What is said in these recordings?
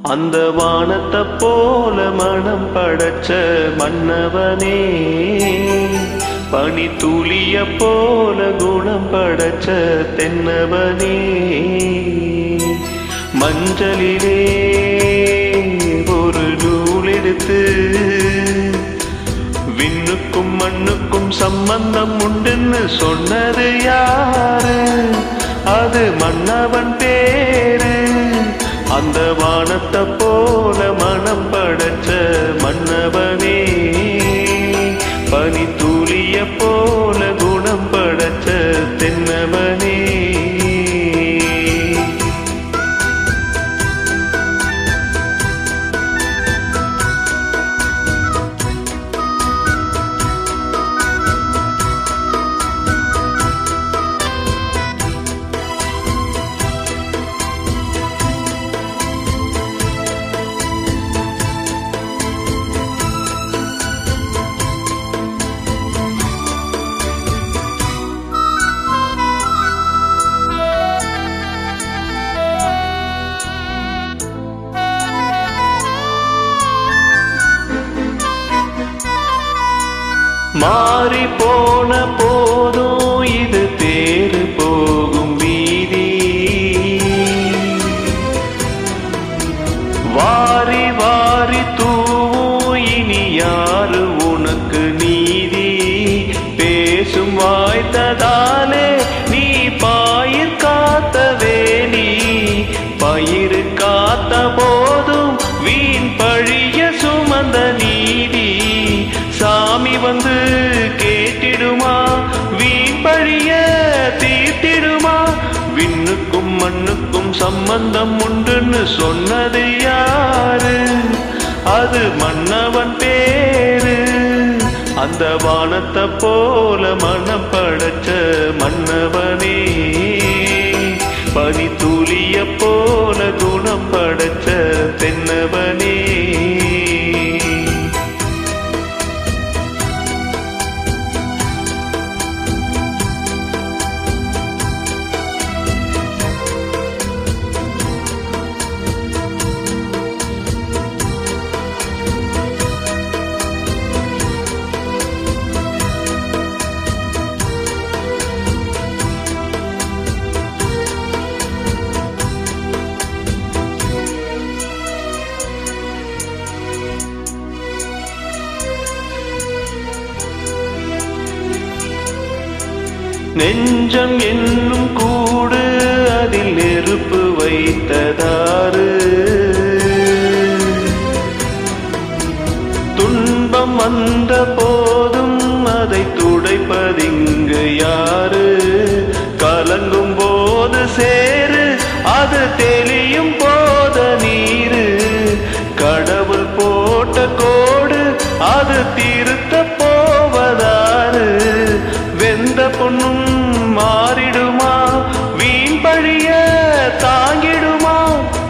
அந்த வானத்தை போல மனம் படைச்ச மன்னவனே, பனி துளிய போல குணம் படைச்ச தென்னவனே, மஞ்சளிலே ஒரு நூல் எடுத்து விண்ணுக்கும் மண்ணுக்கும் சம்பந்தம் உண்டுன்னு சொன்னது யாரு? அது மன்னவன் பேரு. அந்த வானத்தை போல மனம் படைச்ச மன்னவனே, பனி துளிய போல குணம் படைச்ச தென்னவனே. மாறி போன போதும் இது தேறு போகும் வீதி, வாரி வாரி தூவும் இனி யாரு உனக்கு நீதி? பேசும் வாய்த்ததாலே நீ பயிர் காத்த வேலி, பயிர் காத்த போதும் வீண் பழிய சுமந்த நீதி. சாமி வந்து கேட்டிடுமா? வீண் பழிய தீர்த்திடுமா? விண்ணுக்கும் மண்ணுக்கும் சம்பந்தம் உண்டுன்னு சொன்னது யாரு? அது மன்னவன் பேரு. அந்த வானத்தை போல மனம் படைச்ச மன்னவனே, பனி துளிய போல குணம் படைச்ச தென்னவனே. நெஞ்சம் என்னும் கூடு அதில் நெருப்பு வைத்ததாறு? துன்பம் வந்த போதும் அதை துடைப்பதிங்கு யாரு? கலங்கும் போது சேரு, அது தெளியும் போத நீரு. கடவுள் போட்ட கோடு அது திருத்த போவதாறு? வெந்த பொண்ணும் மாறிடுமா? வீண் பழிய தாங்கிடுமா?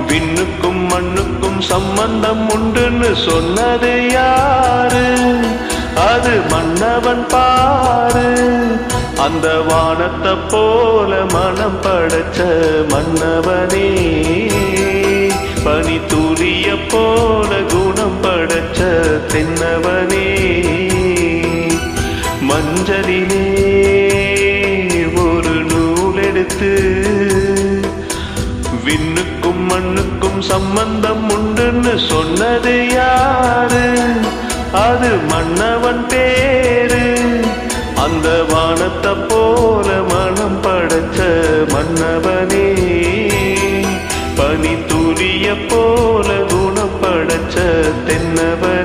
விண்ணுக்கும் மண்ணுக்கும் சம்பந்தம் உண்டுன்னு சொன்னது யாரு? அது மன்னவன் பாரு. அந்த வானத்தை போல மனம் படைச்ச மன்னவனே, பனி துளிய போல குணம் படைச்ச தென்னவனே, மஞ்சளிலே ஒரு நூல் எடுத்து விண்ணுக்கும் மண்ணுக்கும் சம்பந்தம் உண்டுன்னு சொன்னது யாரு? அது மன்னவன் பேரு. அந்த வானத்தை போல மனம் படைச்ச மன்னவனே, பனி துளிய போல குணம் படைச்ச தென்னவனே.